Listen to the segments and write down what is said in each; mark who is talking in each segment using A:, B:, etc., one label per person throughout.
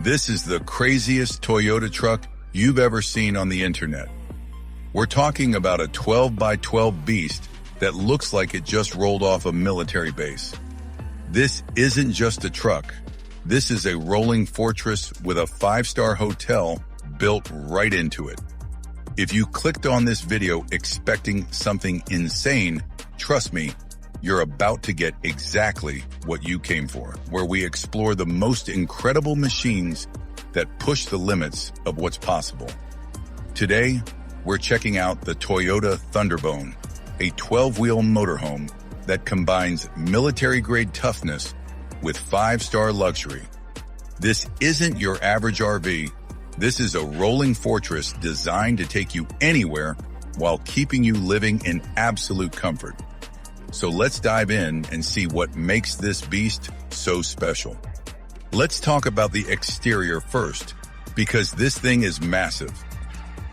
A: This is the craziest Toyota truck you've ever seen on the internet. We're talking about a 12 by 12 beast that looks like it just rolled off a military base. This isn't just a truck. This is a rolling fortress with a 5-star hotel built right into it. If you clicked on this video expecting something insane, trust me, you're about to get exactly what you came for, where we explore the most incredible machines that push the limits of what's possible. Today, we're checking out the Toyota Thunderbone, a 12-wheel motorhome that combines military-grade toughness with 5-star luxury. This isn't your average RV. This is a rolling fortress designed to take you anywhere while keeping you living in absolute comfort. So let's dive in and see what makes this beast so special. Let's talk about the exterior first, because this thing is massive.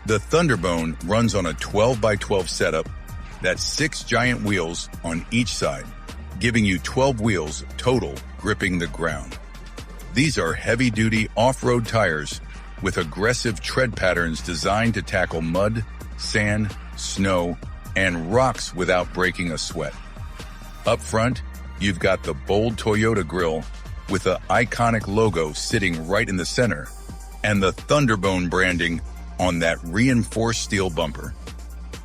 A: The Thunderbone runs on a 12 by 12 setup that's 6 giant wheels on each side, giving you 12 wheels total gripping the ground. These are heavy-duty off-road tires with aggressive tread patterns designed to tackle mud, sand, snow, and rocks without breaking a sweat. Up front, you've got the bold Toyota grille with the iconic logo sitting right in the center, and the Thunderbone branding on that reinforced steel bumper.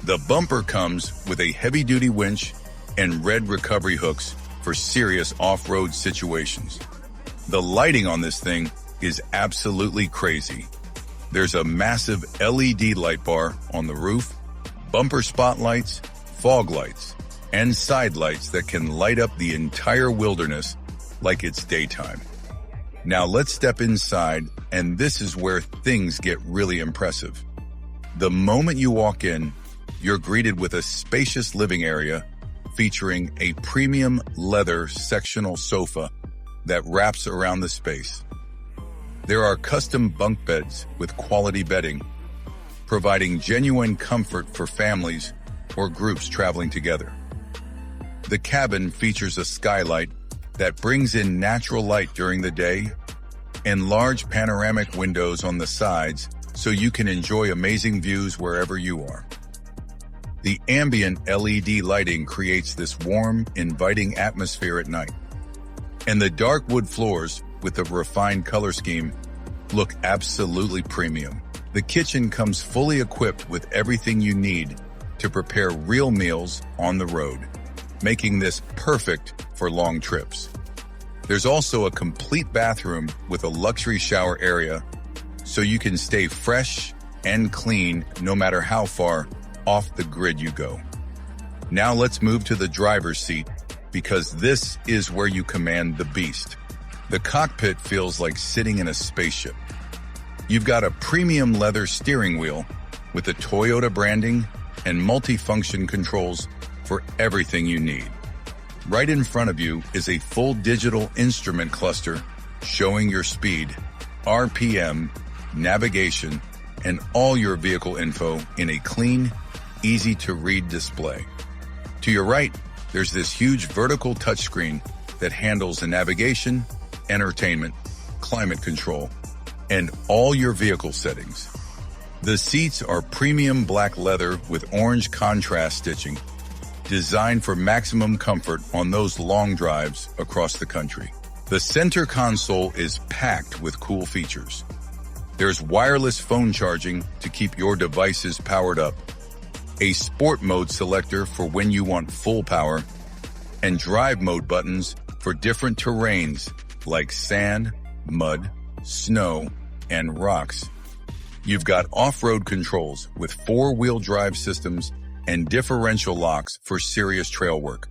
A: The bumper comes with a heavy-duty winch and red recovery hooks for serious off-road situations. The lighting on this thing is absolutely crazy. There's a massive LED light bar on the roof, bumper spotlights, fog lights, and side lights that can light up the entire wilderness like it's daytime. Now let's step inside, and this is where things get really impressive. The moment you walk in, you're greeted with a spacious living area featuring a premium leather sectional sofa that wraps around the space. There are custom bunk beds with quality bedding, providing genuine comfort for families or groups traveling together. The cabin features a skylight that brings in natural light during the day and large panoramic windows on the sides so you can enjoy amazing views wherever you are. The ambient LED lighting creates this warm, inviting atmosphere at night. And the dark wood floors with a refined color scheme look absolutely premium. The kitchen comes fully equipped with everything you need to prepare real meals on the road, making this perfect for long trips. There's also a complete bathroom with a luxury shower area, so you can stay fresh and clean no matter how far off the grid you go. Now let's move to the driver's seat, because this is where you command the beast. The cockpit feels like sitting in a spaceship. You've got a premium leather steering wheel with the Toyota branding and multi-function controls for everything you need. Right in front of you is a full digital instrument cluster showing your speed, RPM, navigation, and all your vehicle info in a clean, easy-to-read display. To your right, there's this huge vertical touchscreen that handles the navigation, entertainment, climate control, and all your vehicle settings. The seats are premium black leather with orange contrast stitching, designed for maximum comfort on those long drives across the country. The center console is packed with cool features. There's wireless phone charging to keep your devices powered up, a sport mode selector for when you want full power, and drive mode buttons for different terrains like sand, mud, snow, and rocks. You've got off-road controls with 4-wheel drive systems and differential locks for serious trail work.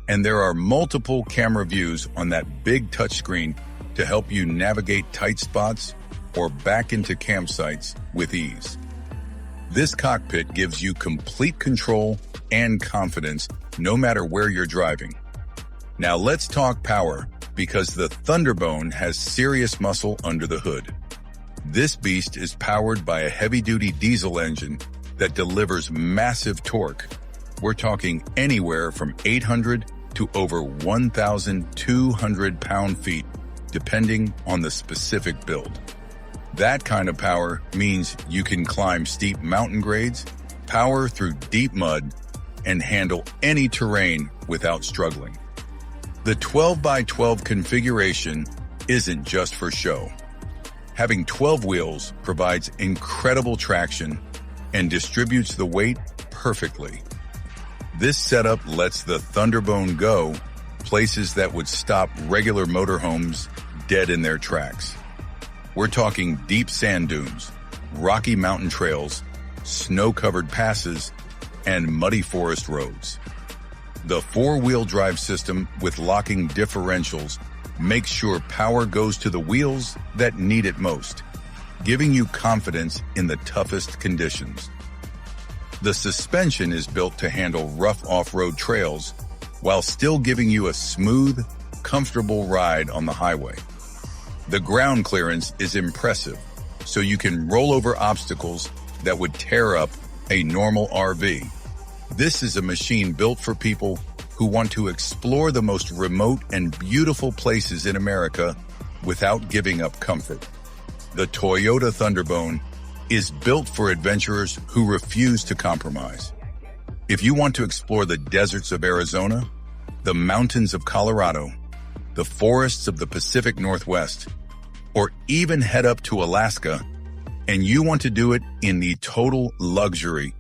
A: And there are multiple camera views on that big touchscreen to help you navigate tight spots or back into campsites with ease. This cockpit gives you complete control and confidence no matter where you're driving. Now let's talk power, because the Thunderbone has serious muscle under the hood. This beast is powered by a heavy-duty diesel engine that delivers massive torque. We're talking anywhere from 800 to over 1,200 pound-feet, depending on the specific build. That kind of power means you can climb steep mountain grades, power through deep mud, and handle any terrain without struggling. The 12x12 configuration isn't just for show. Having 12 wheels provides incredible traction and distributes the weight perfectly. This setup lets the Thunderbone go places that would stop regular motorhomes dead in their tracks. We're talking deep sand dunes, rocky mountain trails, snow-covered passes, and muddy forest roads. The four-wheel drive system with locking differentials makes sure power goes to the wheels that need it most, giving you confidence in the toughest conditions. The suspension is built to handle rough off-road trails while still giving you a smooth, comfortable ride on the highway. The ground clearance is impressive, so you can roll over obstacles that would tear up a normal RV. This is a machine built for people who want to explore the most remote and beautiful places in America without giving up comfort. The Toyota Thunderbone is built for adventurers who refuse to compromise. If you want to explore the deserts of Arizona, the mountains of Colorado, the forests of the Pacific Northwest, or even head up to Alaska, and you want to do it in the total luxury,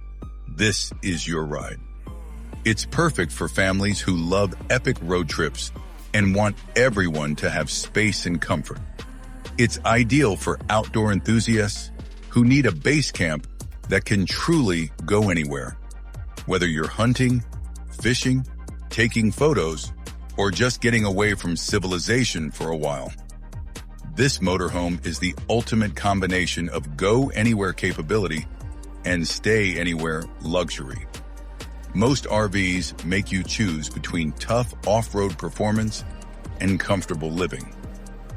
A: this is your ride. It's perfect for families who love epic road trips and want everyone to have space and comfort. It's ideal for outdoor enthusiasts who need a base camp that can truly go anywhere. Whether you're hunting, fishing, taking photos, or just getting away from civilization for a while. This motorhome is the ultimate combination of go-anywhere capability and stay-anywhere luxury. Most RVs make you choose between tough off-road performance and comfortable living.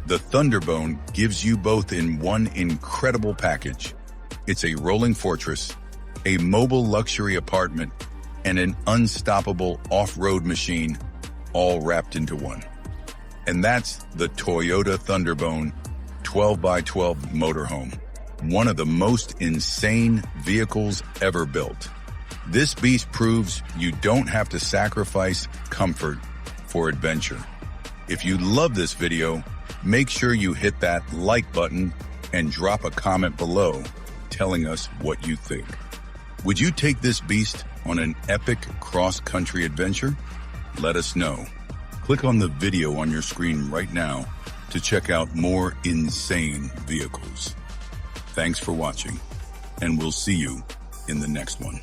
A: The Thunderbone gives you both in one incredible package. It's a rolling fortress, a mobile luxury apartment, and an unstoppable off-road machine, all wrapped into one. And that's the Toyota Thunderbone 12x12 motorhome, one of the most insane vehicles ever built. This beast proves you don't have to sacrifice comfort for adventure. If you love this video, make sure you hit that like button and drop a comment below telling us what you think. Would you take this beast on an epic cross-country adventure? Let us know. Click on the video on your screen right now to check out more insane vehicles. Thanks for watching, and we'll see you in the next one.